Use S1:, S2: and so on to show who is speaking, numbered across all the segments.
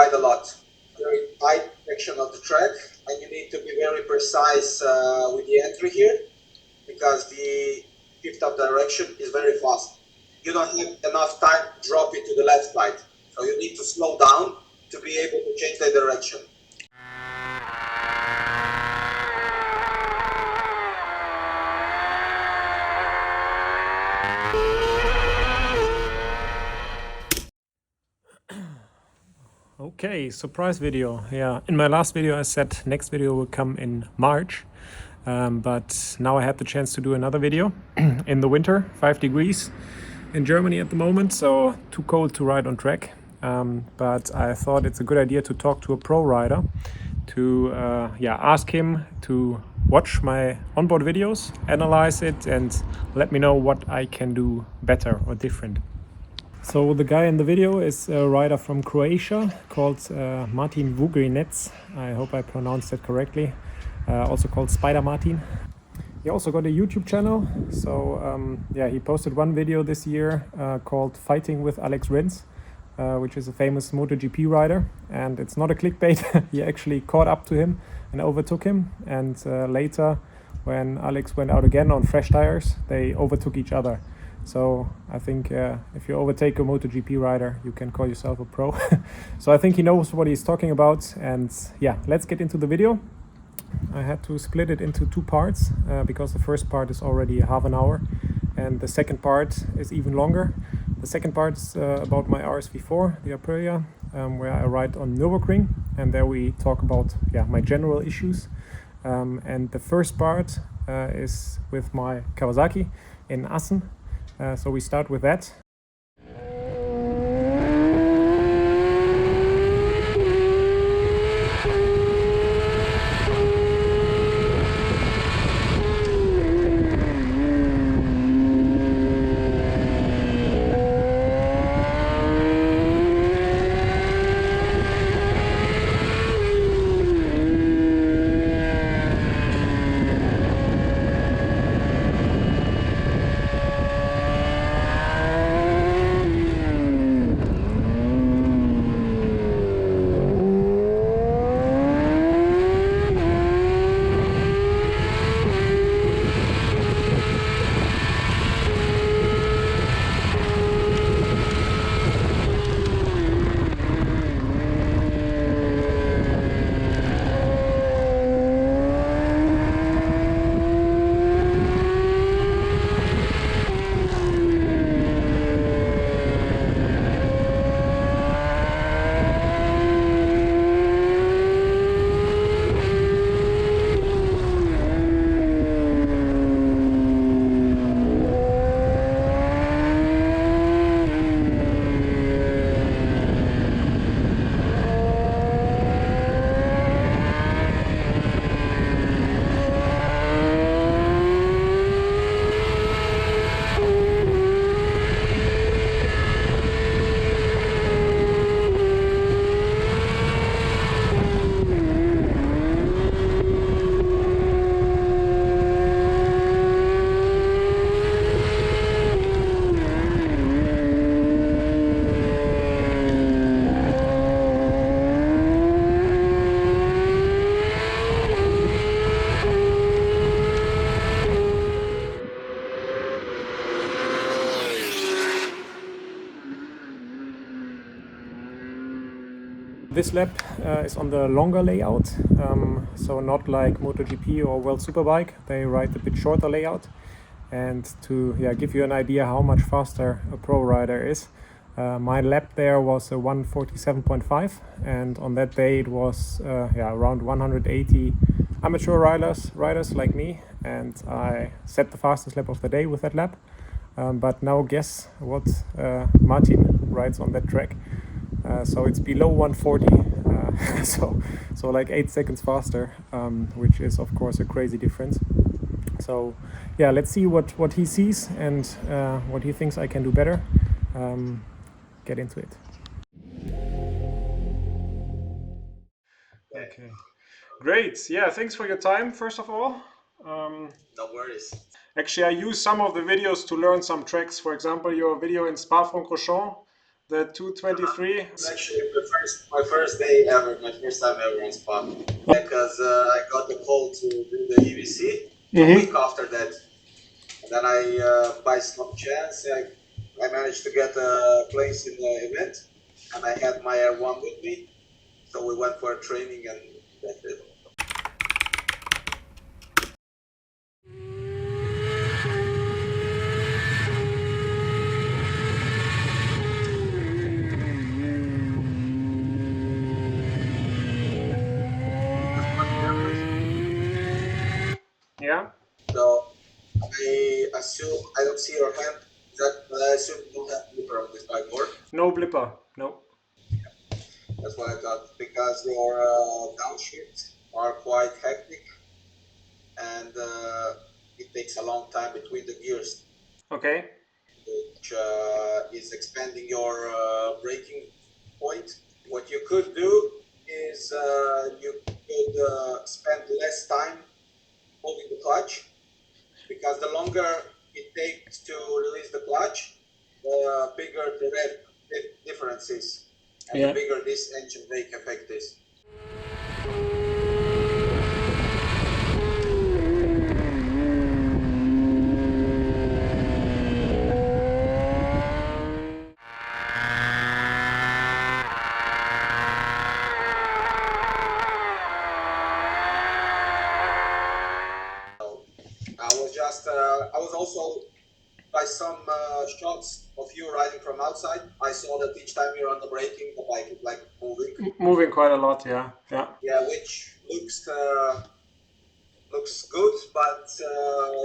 S1: quite a lot. Very tight section of the track, and you need to be very precise with the entry here, because the shift of direction is very fast. You don't have enough time to drop it to the left side, so you need to slow down to be able to change the direction.
S2: Okay, surprise video. Yeah, in my last video I said next video will come in March, but now I had the chance to do another video in the winter, 5 degrees in Germany at the moment, so too cold to ride on track. But I thought it's a good idea to talk to a pro rider, to ask him to watch my onboard videos, analyze it, and let me know what I can do better or different. So the guy in the video is a rider from Croatia called Martin Vugrinec. I hope I pronounced that correctly. Also called Spider Martin. He also got a YouTube channel. So he posted one video this year called Fighting with Alex Rins, which is a famous MotoGP rider. And it's not a clickbait. He actually caught up to him and overtook him. And later, when Alex went out again on fresh tires, they overtook each other. So I think if you overtake a MotoGP rider, you can call yourself a pro. So I think he knows what he's talking about. And yeah, let's get into the video. I had to split it into two parts because the first part is already half an hour and the second part is even longer. The second part is about my RSV4, the Aprilia, where I ride on Nürburgring, and there we talk about my general issues. And the first part is with my Kawasaki in Assen. So we start with that. This lap is on the longer layout, so not like MotoGP or World Superbike. They ride a bit shorter layout. And to give you an idea how much faster a pro rider is, my lap there was a 147.5, and on that day it was around 180 amateur riders like me, and I set the fastest lap of the day with that lap. But now guess what Martin rides on that track. So it's below 140, so like 8 seconds faster, which is of course a crazy difference. So yeah, let's see what he sees and what he thinks I can do better. Get into it. Okay, great. Yeah, thanks for your time, first of all.
S1: No worries.
S2: Actually, I use some of the videos to learn some tracks. For example, your video in Spa-Francorchamps, the 223.
S1: It's actually my first day ever, my first time ever on Spa. Because I got the call to do the EVC a week after that. And then by some chance, I managed to get a place in the event. And I had my R1 with me. So we went for a training and that's it.
S2: Yeah.
S1: So I assume I don't see your hand. I assume you don't have blipper on this bikeboard.
S2: No blipper. No.
S1: That's what I thought, because your downshifts are quite hectic, and it takes a long time between the gears,
S2: Okay.
S1: which is expanding your braking point. What you could do is you could spend less time holding the clutch, because the longer it takes to release the clutch, the bigger the rev difference is, and the bigger this engine brake effect is. I was also, by some shots of you riding from outside, I saw that each time you're on the braking, the bike is like moving.
S2: Moving quite a lot, yeah.
S1: Yeah, which looks good, but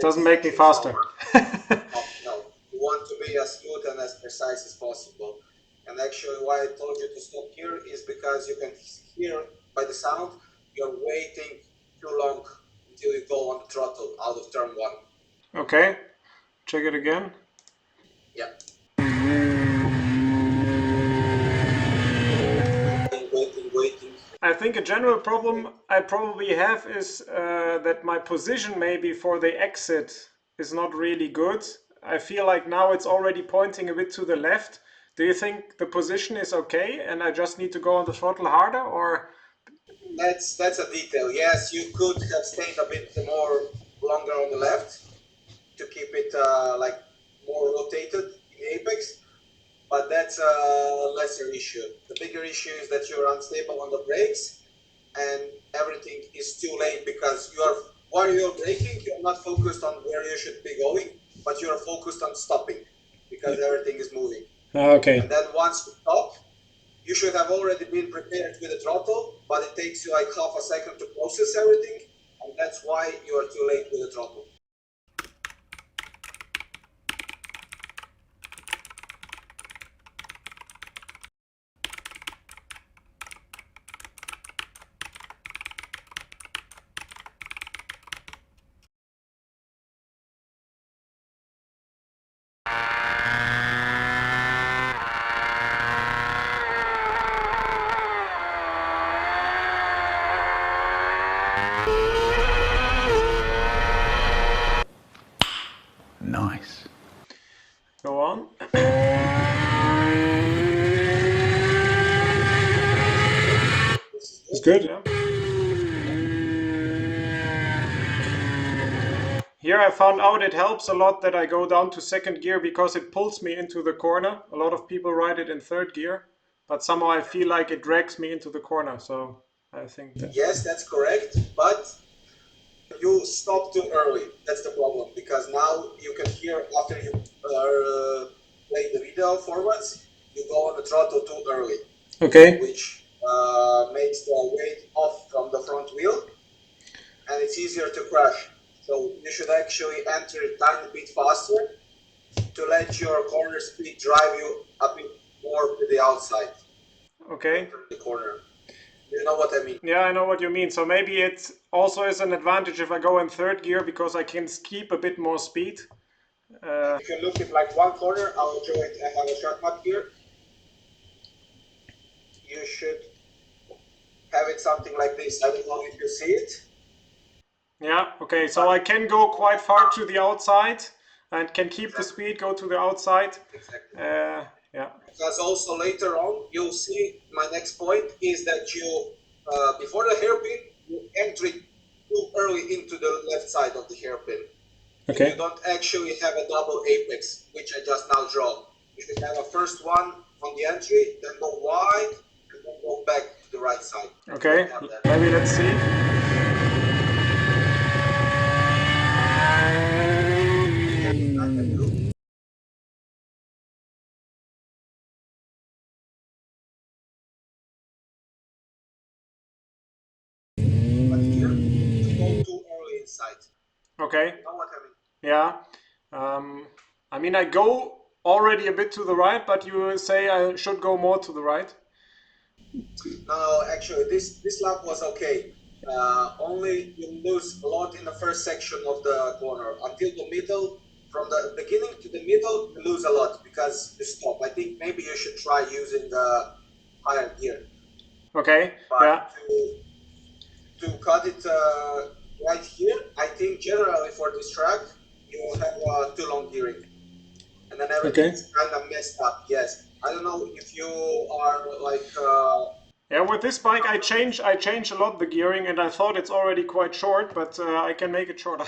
S2: doesn't make me faster.
S1: No, you want to be as smooth and as precise as possible. And actually, why I told you to stop here is because you can hear by the sound you're waiting too long until you go on the throttle out of turn one.
S2: Okay, check it again.
S1: Yeah. Waiting.
S2: I think a general problem I probably have is that my position maybe for the exit is not really good. I feel like now it's already pointing a bit to the left. Do you think the position is okay and I just need to go on the throttle harder, or?
S1: That's a detail. Yes, you could have stayed a bit more longer on the left to keep it like more rotated in the apex, but that's a lesser issue. The bigger issue is that you're unstable on the brakes and everything is too late, because while you're braking, you're not focused on where you should be going, but you're focused on stopping because everything is moving.
S2: Okay.
S1: And then once you stop, you should have already been prepared with the throttle, but it takes you like half a second to process everything, and that's why you are too late with the throttle.
S3: Nice.
S2: Go on. It's good, yeah. Here I found out it helps a lot that I go down to second gear because it pulls me into the corner. A lot of people ride it in third gear, but somehow I feel like it drags me into the corner, so I think that...
S1: Yes, that's correct, but you stop too early. That's the problem, because now you can hear after you play the video forwards, you go on the throttle too early.
S2: Okay.
S1: Which makes the weight off from the front wheel, and it's easier to crash. So you should actually enter a tiny bit faster to let your corner speed drive you a bit more to the outside.
S2: Okay.
S1: The corner. You know what I mean?
S2: Yeah, I know what you mean. So maybe it also is an advantage if I go in third gear because I can keep a bit more speed.
S1: You can look at like one corner. I'll show it. I have a short map here. You should have it something like this. I don't know if you see it.
S2: Yeah, okay, so I can go quite far to the outside and can keep the speed, go to the outside.
S1: Exactly.
S2: Yeah.
S1: Because also later on, you'll see my next point is that you, before the hairpin, you enter too early into the left side of the hairpin.
S2: Okay.
S1: You don't actually have a double apex, which I just now draw. You should have a first one on the entry, then go wide, and then go back to the right side.
S2: Okay, maybe let's see.
S1: But here, you go too early inside.
S2: Okay.
S1: You know what I mean?
S2: Yeah. I mean, I go already a bit to the right, but you say I should go more to the right.
S1: No, actually, this lap was okay. Only you lose a lot in the first section of the corner. Until the middle, from the beginning to the middle, you lose a lot because you stop. I think maybe you should try using the higher gear.
S2: Okay.
S1: But
S2: Yeah.
S1: to cut it right here, I think generally for this track, you will have too long gearing. And then everything's kind of messed up, yes. I don't know if you are like...
S2: Yeah, with this bike I change a lot the gearing, and I thought it's already quite short, but I can make it shorter.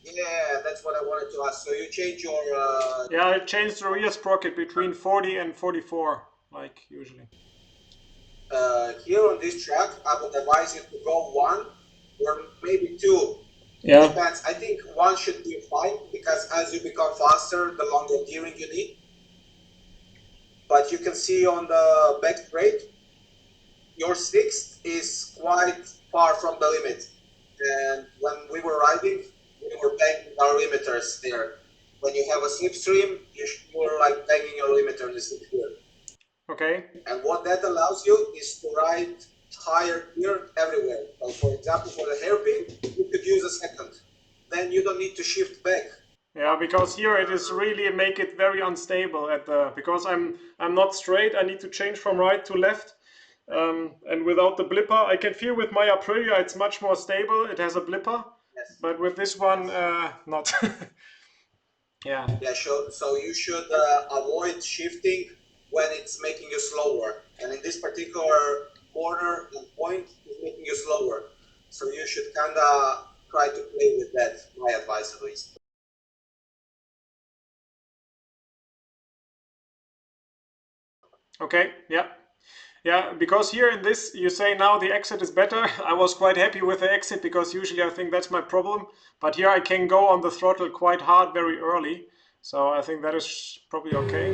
S1: Yeah, that's what I wanted to ask. So you change your...
S2: Yeah, I changed the rear sprocket between 40 and 44, like usually.
S1: Here on this track, I would advise you to go one or maybe two.
S2: Yeah.
S1: Depends. I think one should be fine because as you become faster, the longer gearing you need. But you can see on the back straight, your sixth is quite far from the limit. And when we were riding, we were banging our limiters there. When you have a slipstream, you're like banging your limiter in the slipstream.
S2: Okay.
S1: And what that allows you is to ride higher gear everywhere. So for example, for the hairpin, you could use a second. Then you don't need to shift back.
S2: Yeah, because here it is really make it very unstable at the, because I'm not straight. I need to change from right to left. And without the blipper, I can feel with my Aprilia it's much more stable. It has a blipper,
S1: Yes.
S2: but with this one, not. Yeah.
S1: Yeah, so you should avoid shifting when it's making you slower. And in this particular corner and point, it's making you slower. So you should kind of try to play with that, my advice at least.
S2: Okay, yeah. Yeah, because here in this, you say now the exit is better. I was quite happy with the exit because usually I think that's my problem. But here I can go on the throttle quite hard very early. So I think that is probably okay.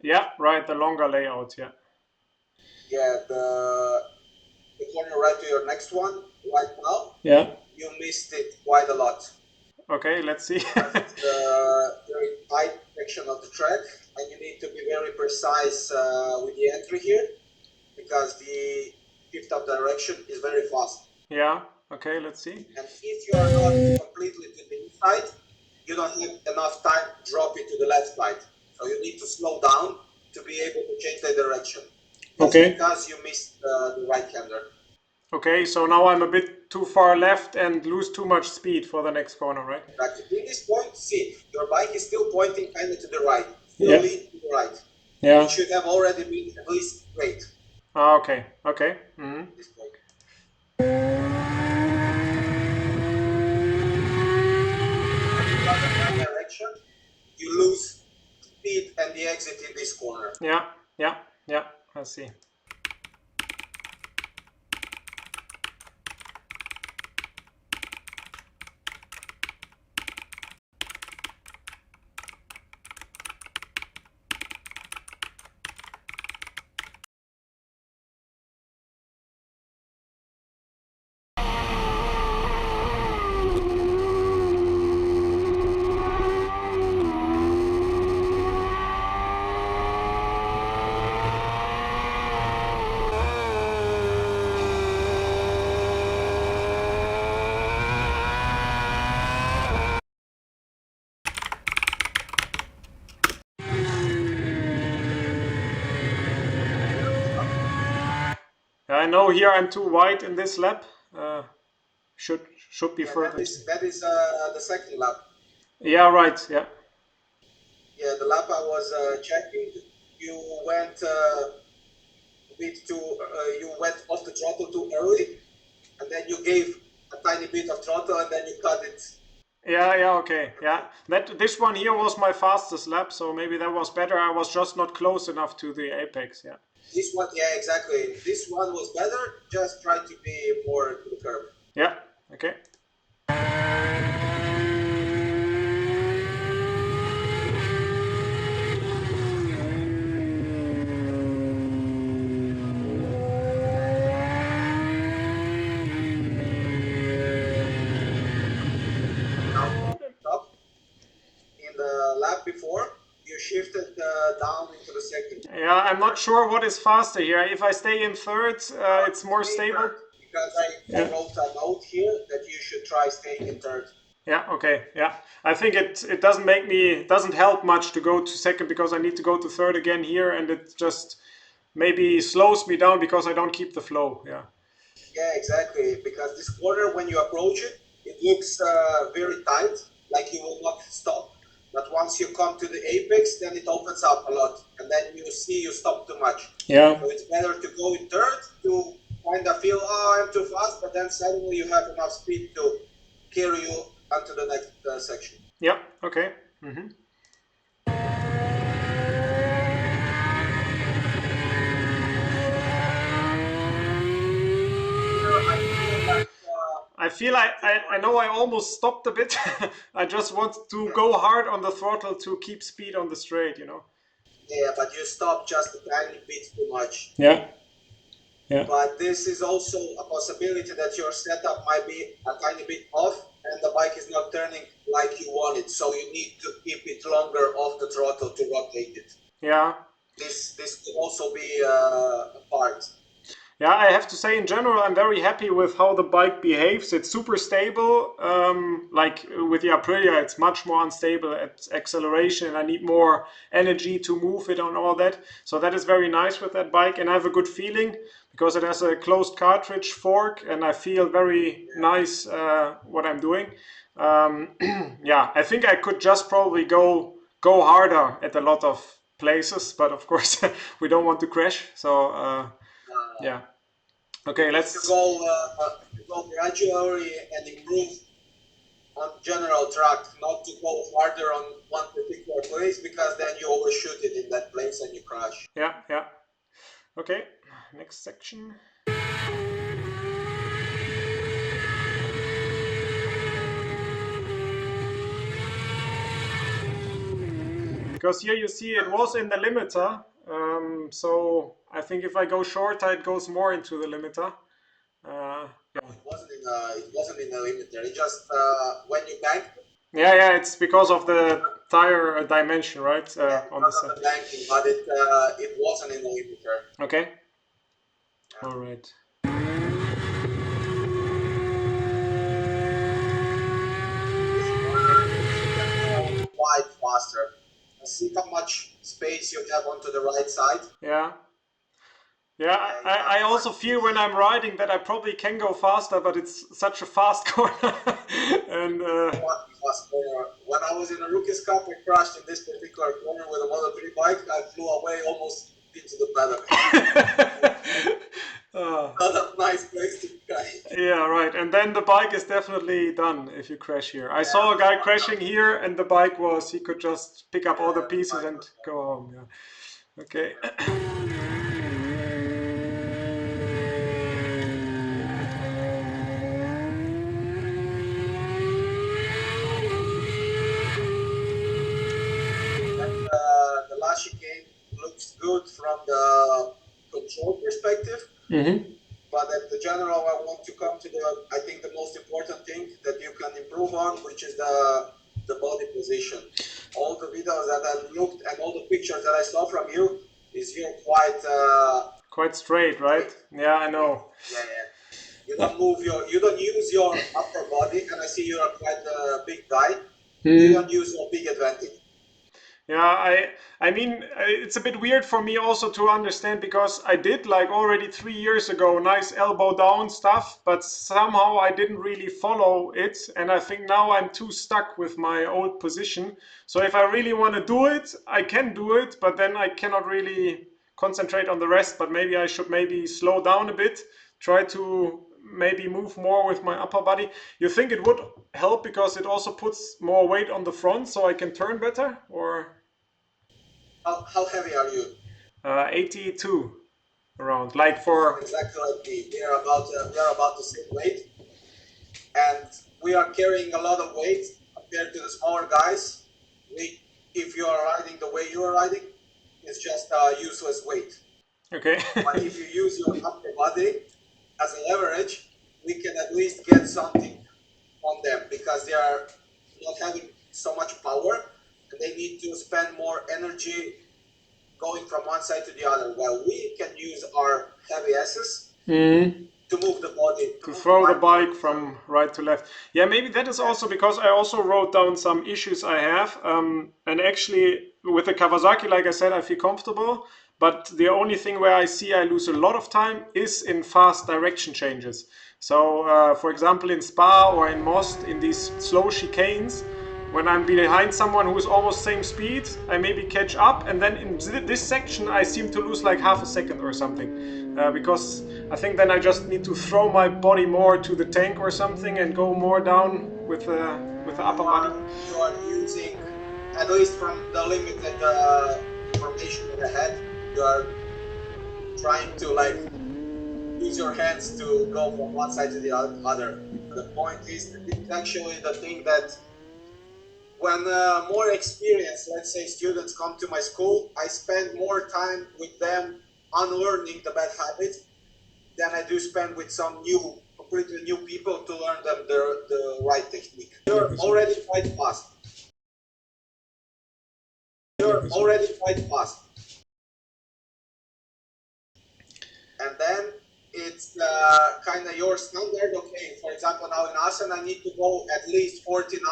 S2: Yeah, right, the longer layout, yeah.
S1: Yeah, the corner right to your next one, right now,
S2: Yeah.
S1: you missed it quite a lot.
S2: Okay, let's see.
S1: It's the very tight section of the track, and you need to be very precise with the entry here, because the shift of direction is very fast.
S2: Yeah, okay, let's see.
S1: And if you are not completely to the inside, you don't have enough time to drop it to the left side. So you need to slow down to be able to change the direction. That's
S2: Okay.
S1: because you missed the right-hander.
S2: Okay, so now I'm a bit too far left and lose too much speed for the next corner, right?
S1: Practically, in this point, see, your bike is still pointing kind of to the right, fully to the right.
S2: Yeah.
S1: It should have already been at least straight.
S2: Ah, okay, okay. Mm-hmm.
S1: This point. Direction, you lose speed and the exit in this corner.
S2: Yeah, yeah, yeah, I see. I know here I'm too wide in this lap. Should be further.
S1: That is the second lap.
S2: Yeah, right. Yeah.
S1: Yeah, the lap I was checking, you went a bit too, you went off the throttle too early, and then you gave a tiny bit of throttle, and then you cut it.
S2: Yeah, okay. Yeah. This one here was my fastest lap, so maybe that was better. I was just not close enough to the apex, yeah.
S1: This one, yeah, exactly. This one was better, just try to be more to the curb.
S2: Yeah, okay.
S1: In the lap before, you shifted down into the second.
S2: Yeah, I'm not sure what is faster here. If I stay in third, it's more stable.
S1: Because I wrote a note here that you should try staying in third.
S2: Yeah, okay, yeah. I think it doesn't help much to go to second because I need to go to third again here, and it just maybe slows me down because I don't keep the flow, yeah.
S1: Yeah, exactly. Because this corner, when you approach it, it looks very tight, like you will not stop. But once you come to the apex, then it opens up a lot, and then you see you stop too much.
S2: Yeah.
S1: So it's better to go in third to kind of feel, oh, I'm too fast, but then suddenly you have enough speed to carry you onto the next section.
S2: Yeah, okay. Mm-hmm. I feel I know I almost stopped a bit. I just want to go hard on the throttle to keep speed on the straight, you know.
S1: Yeah, but you stopped just a tiny bit too much.
S2: Yeah. Yeah.
S1: But this is also a possibility that your setup might be a tiny bit off and the bike is not turning like you want it. So you need to keep it longer off the throttle to rotate it.
S2: Yeah.
S1: This could also be a part.
S2: Yeah, I have to say in general, I'm very happy with how the bike behaves. It's super stable. Like with the Aprilia, it's much more unstable at acceleration, and I need more energy to move it and all that. So that is very nice with that bike, and I have a good feeling because it has a closed cartridge fork, and I feel very nice what I'm doing. Yeah, I think I could just probably go harder at a lot of places, but of course we don't want to crash. So. Yeah. Okay, let's
S1: go gradually and improve on general track, not to go harder on one particular place because then you overshoot it in that place and you crash.
S2: Yeah, yeah. Okay, next section. Because here you see it was in the limiter. So I think if I go shorter, it goes more into the limiter.
S1: Yeah. It wasn't in the limiter. It just when you bank.
S2: Yeah, it's because of the tire dimension, right?
S1: On the side. Banking, but it wasn't in the limiter.
S2: Okay. Yeah. All right.
S1: Quite faster. See how much space you have onto the right side.
S2: Yeah. Yeah, I also feel when I'm riding that I probably can go faster, but it's such a fast corner. And
S1: when I was in a Rookies Cup, I crashed in this particular corner with a Model 3 bike. I flew away almost into the pedal. Not a nice place to crash.
S2: Yeah, right. And then the bike is definitely done if you crash here. I saw a guy crashing here, and the bike he could just pick up all the pieces and go home. Yeah. Okay.
S1: The last chicane looks good from the control perspective.
S2: Mm-hmm.
S1: But at the general, I want to come to I think the most important thing that you can improve on, which is the body position. All the videos that I looked and all the pictures that I saw from you is you're
S2: quite straight, right? Yeah, I know.
S1: Yeah. You don't use your upper body, and I see you're quite a big guy. You don't use your big advantage.
S2: Yeah, I mean, it's a bit weird for me also to understand because I did like already 3 years ago nice elbow down stuff, but somehow I didn't really follow it, and I think now I'm too stuck with my old position. So if I really want to do it, I can do it, but then I cannot really concentrate on the rest. But maybe I should maybe slow down a bit, try to maybe move more with my upper body. You think it would help because it also puts more weight on the front so I can turn better, or?
S1: How heavy are you?
S2: 82 around, like
S1: So
S2: for.
S1: exactly like me. We are about the same weight, and we are carrying a lot of weight compared to the smaller guys. We, if you are riding the way you are riding, it's just useless weight.
S2: Okay.
S1: But if you use your upper body as a leverage, we can at least get something on them because they are not having so much power and they need to spend more energy going from one side to the other, while we can use our heavy S's
S2: Mm.
S1: to move the body, to
S2: To
S1: move the
S2: throw the
S1: bike
S2: bike
S1: forward.
S2: from right to left. Yeah, maybe that is also
S1: Yes.
S2: because I also wrote down some issues I have. And actually, with the Kawasaki, like I said, I feel comfortable. But the only thing where I see I lose a lot of time is in fast direction changes. So, for example, in Spa or in Most, in these slow chicanes, when I'm behind someone who is almost same speed, I maybe catch up, and then in this section I seem to lose like half a second or something, because I think then I just need to throw my body more to the tank or something and go more down with the upper body.
S1: You are using, at least from the limited information that I had, you are trying to like use your hands to go from one side to the other. The point is, this is actually the thing that when more experienced, let's say, students come to my school, I spend more time with them unlearning the bad habits than I do spend with some new, completely new people to learn them the right technique. You're
S2: 100%.
S1: already quite fast. You're
S2: 100%.
S1: already quite fast. And then it's kind of your standard. Okay, for example, now in Assen, I need to go at least 49,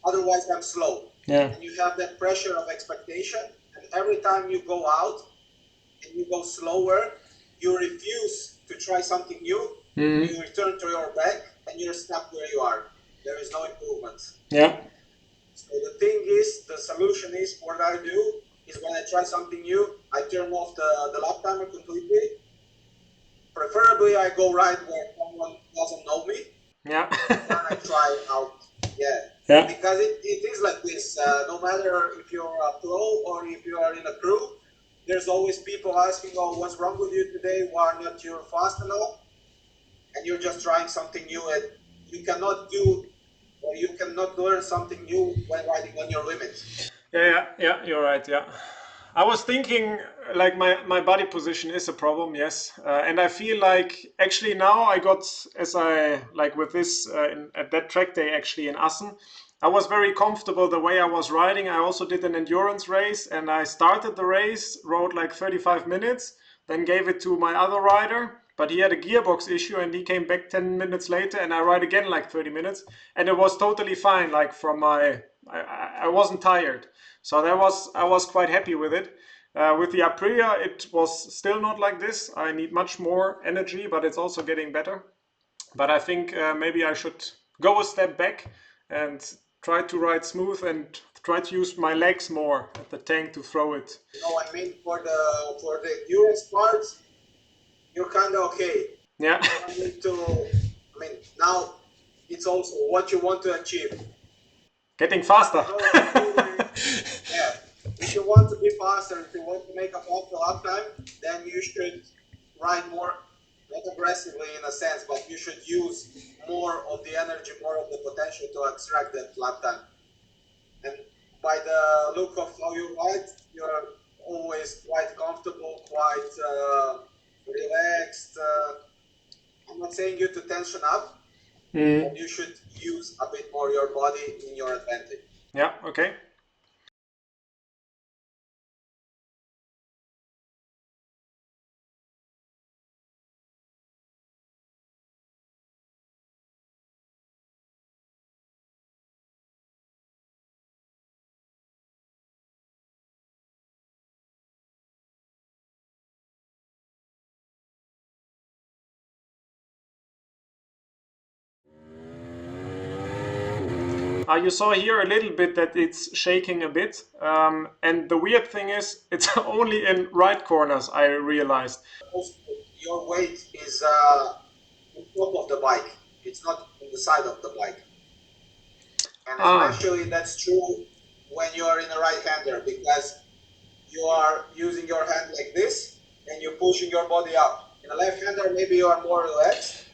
S1: otherwise I'm slow.
S2: Yeah.
S1: And you have that pressure of expectation, and every time you go out and you go slower, you refuse to try something new, you return to your back, and you're stuck where you are. There is no improvement.
S2: Yeah.
S1: So the thing is, the solution is, what I do is when I try something new, I turn off the lap timer completely. Preferably, I go right where someone doesn't know me,
S2: Yeah.
S1: and then I try out. Yeah,
S2: Yeah.
S1: because it is like this. No matter if you're a pro or if you are in a crew, there's always people asking, "Oh, what's wrong with you today? Why not you fast enough?" And you're just trying something new, and you cannot do or you cannot learn something new when riding on your limit.
S2: Yeah, you're right. Yeah. I was thinking like my body position is a problem, yes. And I feel like actually now I got, as I like with this at that track day actually in Assen, I was very comfortable the way I was riding. I also did an endurance race and I started the race, rode like 35 minutes, then gave it to my other rider, but he had a gearbox issue and he came back 10 minutes later and I ride again like 30 minutes and it was totally fine. Like from I wasn't tired. So I was quite happy with it. With the Aprilia, it was still not like this. I need much more energy, but it's also getting better. But I think maybe I should go a step back and try to ride smooth and try to use my legs more at the tank to throw it.
S1: I mean, for the endurance part, you're kind of okay.
S2: Yeah.
S1: You don't need to. I mean, now it's also what you want to achieve.
S2: Getting faster.
S1: Yeah. If you want to be faster, if you want to make a faster lap time, then you should ride more, not aggressively in a sense, but you should use more of the energy, more of the potential to extract that lap time. And by the look of how you ride, you're always quite comfortable, quite relaxed. I'm not saying you to tension up, but you should use a bit more your body in your advantage.
S2: Yeah, okay. You saw here a little bit that it's shaking a bit. And the weird thing is, it's only in right corners, I realized.
S1: Also, your weight is on top of the bike. It's not on the side of the bike. And
S2: Ah,
S1: especially that's true when you are in a right-hander, because you are using your hand like this and you're pushing your body up. In a left-hander, maybe you are more relaxed